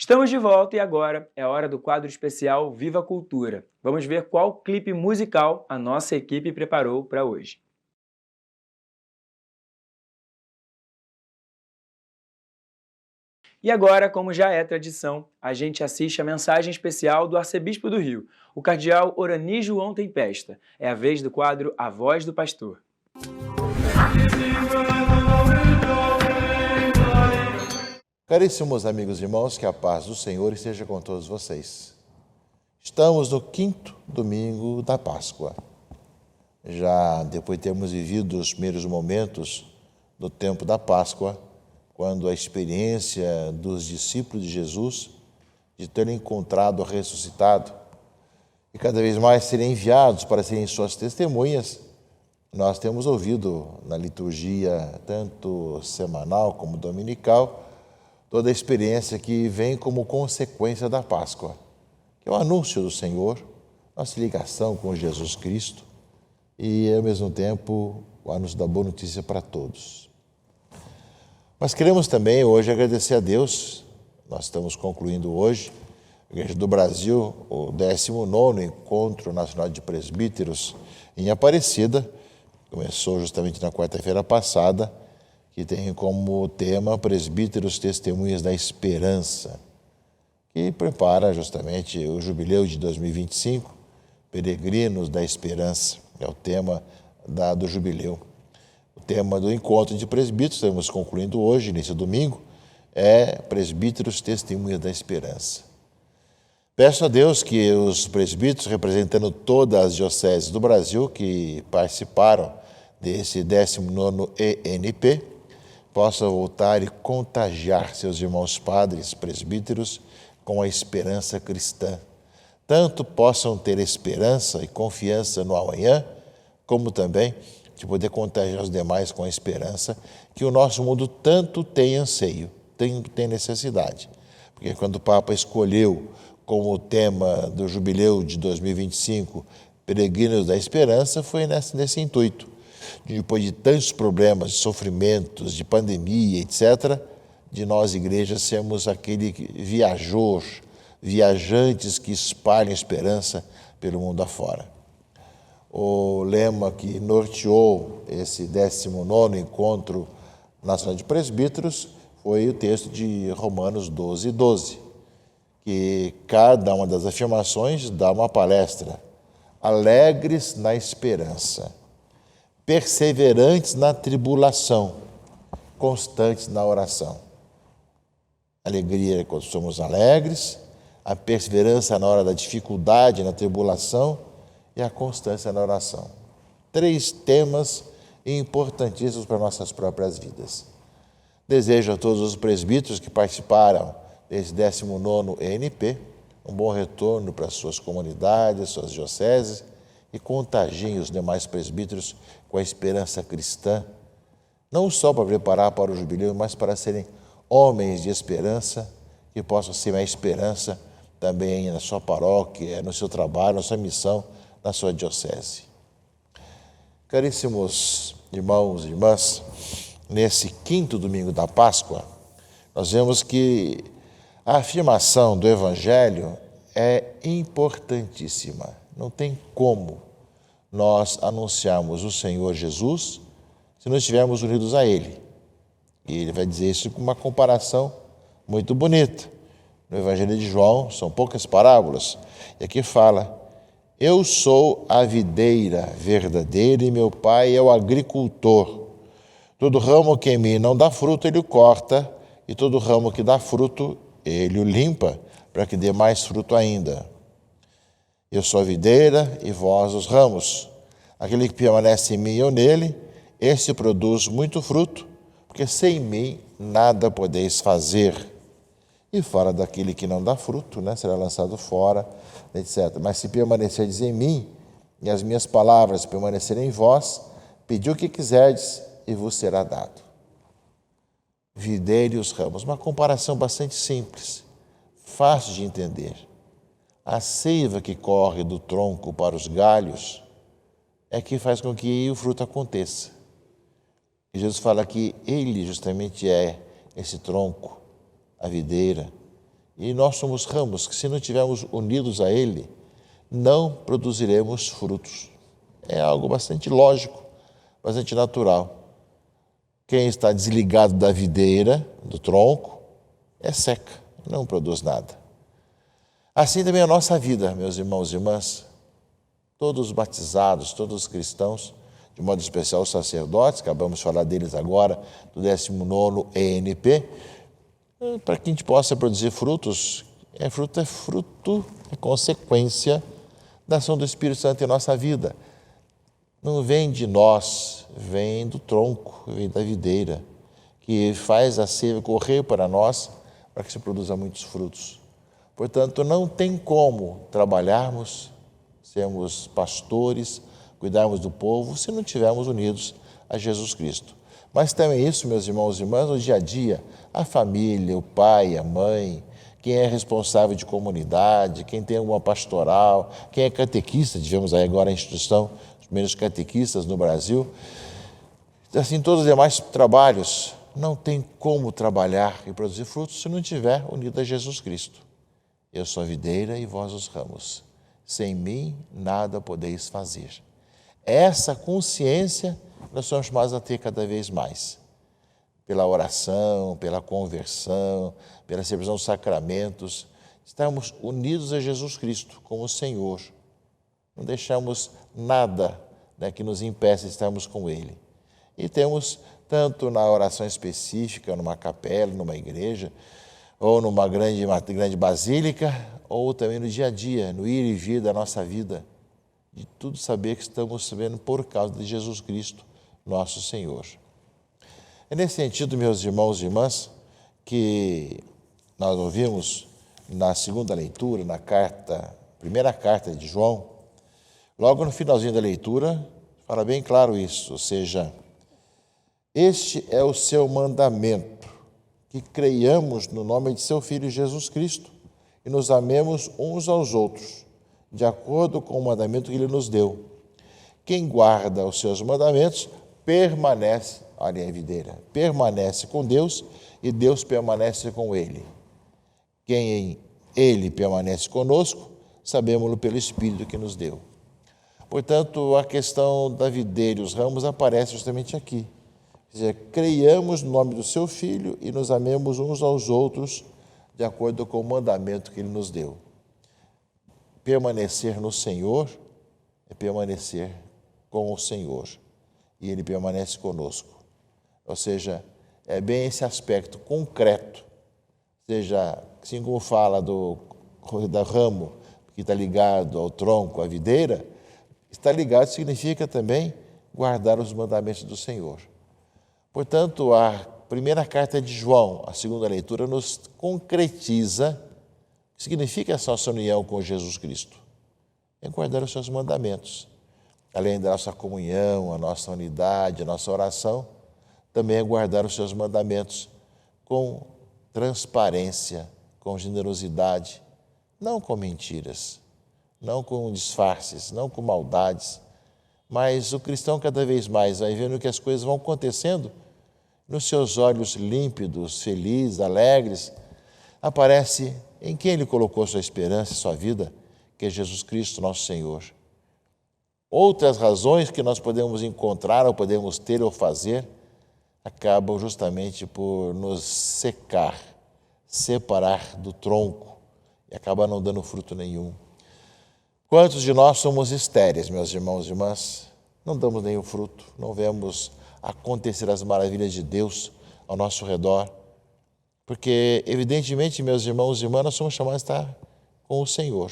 Estamos de volta e agora é hora do quadro especial Viva a Cultura. Vamos ver qual clipe musical a nossa equipe preparou para hoje. E agora, como já é tradição, a gente assiste a mensagem especial do Arcebispo do Rio, o cardeal Orani João Tempesta. É a vez do quadro A Voz do Pastor. Caríssimos amigos e irmãos, que a paz do Senhor esteja com todos vocês. Estamos no 5º domingo da Páscoa. Já depois de termos vivido os primeiros momentos do tempo da Páscoa, quando a experiência dos discípulos de Jesus de terem encontrado o ressuscitado e cada vez mais serem enviados para serem suas testemunhas, nós temos ouvido na liturgia, tanto semanal como dominical, toda a experiência que vem como consequência da Páscoa, que é o anúncio do Senhor, nossa ligação com Jesus Cristo e, ao mesmo tempo, o anúncio da boa notícia para todos. Mas queremos também hoje agradecer a Deus. Nós estamos concluindo hoje, a Igreja do Brasil, o 19º Encontro Nacional de Presbíteros em Aparecida. Começou justamente na quarta-feira passada, que tem como tema Presbíteros Testemunhas da Esperança, que prepara justamente o jubileu de 2025, Peregrinos da Esperança, é o tema do jubileu. O tema do encontro de presbíteros, estamos concluindo hoje, nesse domingo, é Presbíteros Testemunhas da Esperança. Peço a Deus que os presbíteros, representando todas as dioceses do Brasil que participaram desse 19º ENP, possam voltar e contagiar seus irmãos padres, presbíteros, com a esperança cristã. Tanto possam ter esperança e confiança no amanhã, como também de poder contagiar os demais com a esperança que o nosso mundo tanto tem anseio, tem necessidade. Porque quando o Papa escolheu como tema do jubileu de 2025 Peregrinos da Esperança, foi nesse intuito. Depois de tantos problemas, de sofrimentos, de pandemia, etc., de nós, igrejas, sermos aquele viajantes que espalham esperança pelo mundo afora. O lema que norteou esse 19º Encontro Nacional de Presbíteros foi o texto de Romanos 12:12, que cada uma das afirmações dá uma palestra. Alegres na esperança, perseverantes na tribulação, constantes na oração. Alegria é quando somos alegres, a perseverança na hora da dificuldade, na tribulação, e a constância na oração. 3 temas importantíssimos para nossas próprias vidas. Desejo a todos os presbíteros que participaram desse 19º ENP um bom retorno para suas comunidades, suas dioceses, e contagiem os demais presbíteros com a esperança cristã, não só para preparar para o jubileu, mas para serem homens de esperança, que possam ser a esperança também na sua paróquia, no seu trabalho, na sua missão, na sua diocese. Caríssimos irmãos e irmãs, nesse 5º domingo da Páscoa, nós vemos que a afirmação do Evangelho é importantíssima. Não tem como nós anunciarmos o Senhor Jesus se não estivermos unidos a Ele. E ele vai dizer isso com uma comparação muito bonita. No Evangelho de João, são poucas parábolas, e aqui fala: eu sou a videira verdadeira e meu pai é o agricultor. Todo ramo que em mim não dá fruto, ele o corta, e todo ramo que dá fruto, ele o limpa, para que dê mais fruto ainda. Eu sou a videira e vós os ramos. Aquele que permanece em mim e eu nele, esse produz muito fruto, porque sem mim nada podeis fazer. E fora daquele que não dá fruto, será lançado fora, etc. Mas se permanecerdes em mim, e as minhas palavras permanecerem em vós, pedi o que quiserdes e vos será dado. Videira e os ramos, uma comparação bastante simples, fácil de entender. A seiva que corre do tronco para os galhos é que faz com que o fruto aconteça. E Jesus fala que ele justamente é esse tronco, a videira, e nós somos ramos que, se não estivermos unidos a Ele, não produziremos frutos. É algo bastante lógico, bastante natural. Quem está desligado da videira, do tronco, é seca, não produz nada. Assim também a nossa vida, meus irmãos e irmãs, todos os batizados, todos os cristãos, de modo especial os sacerdotes, acabamos de falar deles agora, do 19º ENP, para que a gente possa produzir frutos, é consequência da ação do Espírito Santo em nossa vida. Não vem de nós, vem do tronco, vem da videira, que faz a seiva correr para nós, para que se produza muitos frutos. Portanto, não tem como trabalharmos, sermos pastores, cuidarmos do povo, se não estivermos unidos a Jesus Cristo. Mas também isso, meus irmãos e irmãs, no dia a dia, a família, o pai, a mãe, quem é responsável de comunidade, quem tem uma pastoral, quem é catequista, tivemos aí agora a instituição dos primeiros catequistas no Brasil, assim, todos os demais trabalhos, não tem como trabalhar e produzir frutos se não estiver unido a Jesus Cristo. Eu sou a videira e vós os ramos. Sem mim nada podeis fazer. Essa consciência nós somos chamados a ter cada vez mais. Pela oração, pela conversão, pela celebração dos sacramentos, estamos unidos a Jesus Cristo como Senhor. Não deixamos nada, né, que nos impeça de estarmos com Ele. E temos, tanto na oração específica, numa capela, numa igreja, ou numa grande basílica, ou também no dia a dia, no ir e vir da nossa vida, de tudo saber que estamos sabendo por causa de Jesus Cristo, nosso Senhor. É nesse sentido, meus irmãos e irmãs, que nós ouvimos na segunda leitura, na primeira carta de João, logo no finalzinho da leitura, fala bem claro isso, ou seja, este é o seu mandamento, que creiamos no nome de seu Filho Jesus Cristo e nos amemos uns aos outros, de acordo com o mandamento que Ele nos deu. Quem guarda os seus mandamentos permanece, olha a videira, permanece com Deus e Deus permanece com ele. Quem em Ele permanece conosco, sabemos-lo pelo Espírito que nos deu. Portanto, a questão da videira e os ramos aparece justamente aqui. Quer dizer, creiamos no nome do seu Filho e nos amemos uns aos outros de acordo com o mandamento que Ele nos deu. Permanecer no Senhor é permanecer com o Senhor e Ele permanece conosco. Ou seja, é bem esse aspecto concreto, ou seja, assim como fala do ramo que está ligado ao tronco, à videira, estar ligado significa também guardar os mandamentos do Senhor. Portanto, a primeira carta de João, a segunda leitura, nos concretiza o que significa essa nossa união com Jesus Cristo. É guardar os seus mandamentos. Além da nossa comunhão, a nossa unidade, a nossa oração, também é guardar os seus mandamentos com transparência, com generosidade, não com mentiras, não com disfarces, não com maldades, mas o cristão cada vez mais vai vendo que as coisas vão acontecendo, nos seus olhos límpidos, felizes, alegres, aparece em quem Ele colocou sua esperança e sua vida, que é Jesus Cristo, nosso Senhor. Outras razões que nós podemos encontrar, ou podemos ter ou fazer, acabam justamente por nos secar, separar do tronco e acabar não dando fruto nenhum. Quantos de nós somos estéreis, meus irmãos e irmãs? Não damos nenhum fruto, não vemos acontecer as maravilhas de Deus ao nosso redor, porque, evidentemente, meus irmãos e irmãs, nós somos chamados a estar com o Senhor.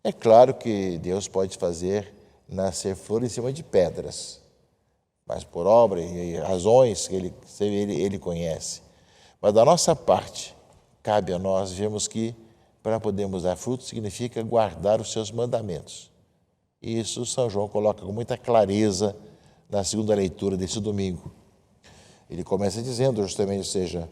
É claro que Deus pode fazer nascer flor em cima de pedras, mas por obra e razões que Ele conhece. Mas da nossa parte, cabe a nós vermos que para podermos dar fruto significa guardar os seus mandamentos. E isso São João coloca com muita clareza na segunda leitura desse domingo. Ele começa dizendo justamente, ou seja,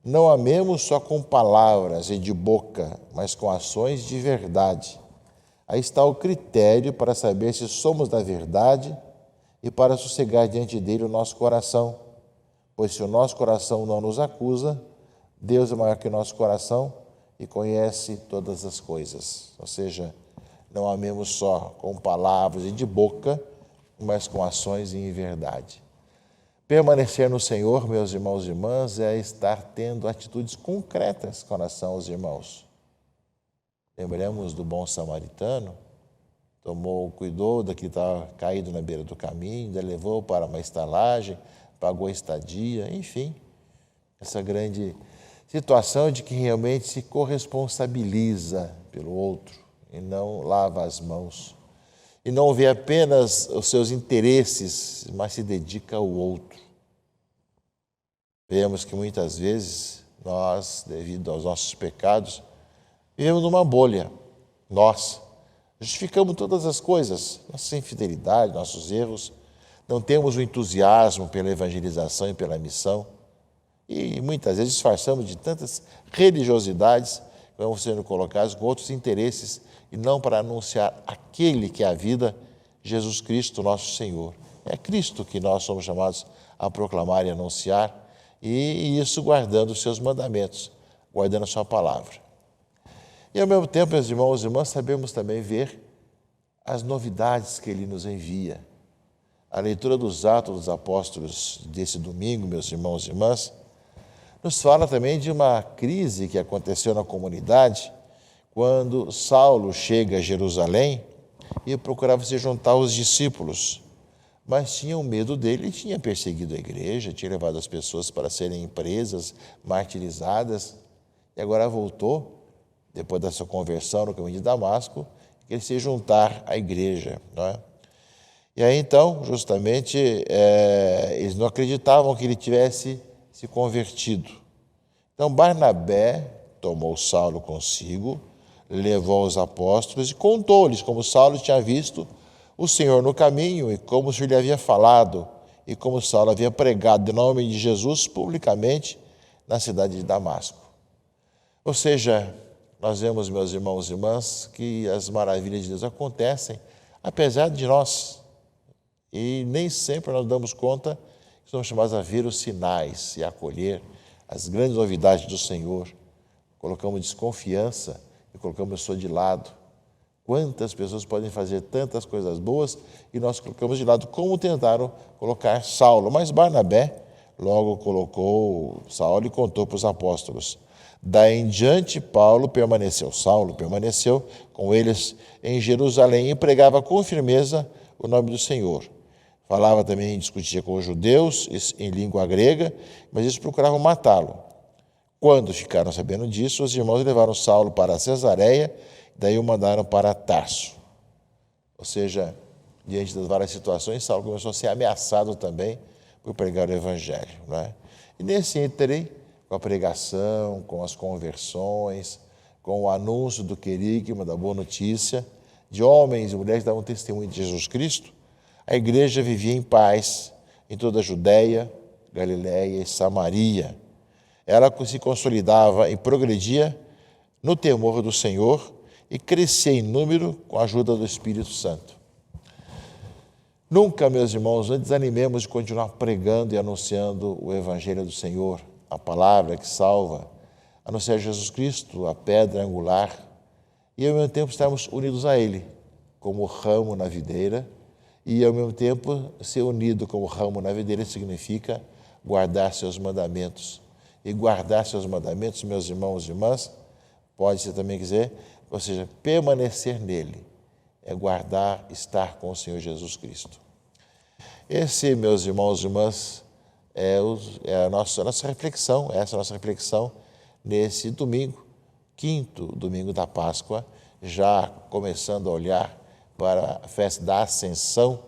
não amemos só com palavras e de boca, mas com ações de verdade. Aí está o critério para saber se somos da verdade e para sossegar diante dele o nosso coração. Pois se o nosso coração não nos acusa, Deus é maior que o nosso coração e conhece todas as coisas. Ou seja, não amemos só com palavras e de boca, mas com ações e em verdade. Permanecer no Senhor, meus irmãos e irmãs, é estar tendo atitudes concretas com relação aos irmãos. Lembramos do bom samaritano, cuidou da que estava caído na beira do caminho, ainda levou para uma estalagem, pagou a estadia, enfim. Essa grande situação de que realmente se corresponsabiliza pelo outro e não lava as mãos. E não vê apenas os seus interesses, mas se dedica ao outro. Vemos que muitas vezes nós, devido aos nossos pecados, vivemos numa bolha. Nós justificamos todas as coisas, nossa infidelidade, nossos erros, não temos o entusiasmo pela evangelização e pela missão, e muitas vezes disfarçamos de tantas religiosidades que vão sendo colocadas com outros interesses e não para anunciar aquele que é a vida, Jesus Cristo, nosso Senhor. É Cristo que nós somos chamados a proclamar e anunciar, e isso guardando os seus mandamentos, guardando a sua palavra. E ao mesmo tempo, meus irmãos e irmãs, sabemos também ver as novidades que Ele nos envia. A leitura dos Atos dos Apóstolos desse domingo, meus irmãos e irmãs, nos fala também de uma crise que aconteceu na comunidade quando Saulo chega a Jerusalém e procurava se juntar aos discípulos, mas tinham medo dele e tinha perseguido a igreja, tinha levado as pessoas para serem presas, martirizadas, e agora voltou, depois da sua conversão no caminho de Damasco, queria se juntar à igreja, não é? E aí então, justamente, eles não acreditavam que ele tivesse se convertido. Então Barnabé tomou Saulo consigo, levou os apóstolos e contou-lhes como Saulo tinha visto o Senhor no caminho e como o Senhor lhe havia falado e como Saulo havia pregado em nome de Jesus publicamente na cidade de Damasco. Ou seja, nós vemos, meus irmãos e irmãs, que as maravilhas de Deus acontecem apesar de nós. E nem sempre nós damos conta que somos chamados a ver os sinais e a acolher as grandes novidades do Senhor. Colocamos desconfiança e colocamos a pessoa de lado. Quantas pessoas podem fazer tantas coisas boas e nós colocamos de lado, como tentaram colocar Saulo. Mas Barnabé logo colocou Saulo e contou para os apóstolos. Daí em diante, Saulo permaneceu com eles em Jerusalém e pregava com firmeza o nome do Senhor. Falava também, discutia com os judeus em língua grega, mas eles procuravam matá-lo. Quando ficaram sabendo disso, os irmãos levaram Saulo para Cesareia, daí o mandaram para Tarso. Ou seja, diante das várias situações, Saulo começou a ser ameaçado também por pregar o evangelho, não é? E nesse ínterim, com a pregação, com as conversões, com o anúncio do querigma, da boa notícia, de homens e mulheres que davam testemunho de Jesus Cristo, a igreja vivia em paz em toda a Judéia, Galiléia e Samaria. Ela se consolidava e progredia no temor do Senhor e crescia em número com a ajuda do Espírito Santo. Nunca, meus irmãos, não desanimemos de continuar pregando e anunciando o Evangelho do Senhor, a palavra que salva, anunciar Jesus Cristo, a pedra angular, e ao mesmo tempo estarmos unidos a Ele, como ramo na videira, e ao mesmo tempo ser unido como ramo na videira significa guardar seus mandamentos. E guardar seus mandamentos, meus irmãos e irmãs, pode-se também dizer, ou seja, permanecer nele, é guardar, estar com o Senhor Jesus Cristo. Esse, meus irmãos e irmãs, é a nossa reflexão, essa é a nossa reflexão nesse domingo, quinto domingo da Páscoa, já começando a olhar para a festa da Ascensão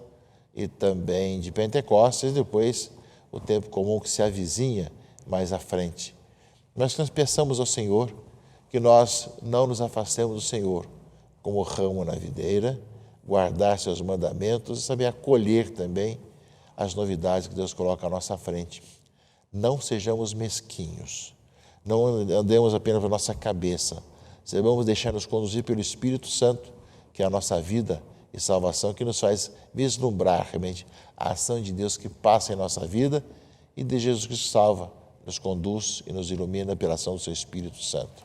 e também de Pentecostes, e depois o tempo comum que se avizinha mais à frente. Nós peçamos ao Senhor que nós não nos afastemos do Senhor como ramo na videira, guardar seus mandamentos e saber acolher também as novidades que Deus coloca à nossa frente. Não sejamos mesquinhos, não andemos apenas pela nossa cabeça, vamos deixar-nos conduzir pelo Espírito Santo, que é a nossa vida e salvação, que nos faz vislumbrar realmente a ação de Deus que passa em nossa vida e de Jesus Cristo salva, nos conduz e nos ilumina pela ação do seu Espírito Santo.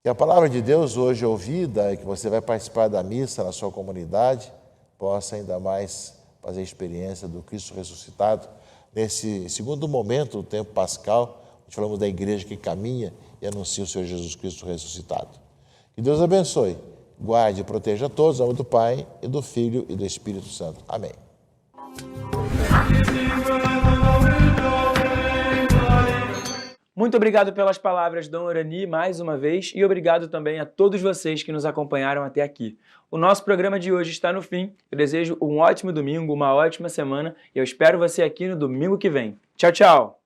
Que a palavra de Deus hoje ouvida e que você vai participar da missa na sua comunidade possa ainda mais fazer a experiência do Cristo ressuscitado nesse segundo momento do tempo pascal, onde falamos da igreja que caminha e anuncia o Senhor Jesus Cristo ressuscitado. Que Deus abençoe, guarde e proteja a todos, em nome do Pai, e do Filho e do Espírito Santo. Amém. Muito obrigado pelas palavras, Dom Orani, mais uma vez, e obrigado também a todos vocês que nos acompanharam até aqui. O nosso programa de hoje está no fim. Eu desejo um ótimo domingo, uma ótima semana, e eu espero você aqui no domingo que vem. Tchau, tchau!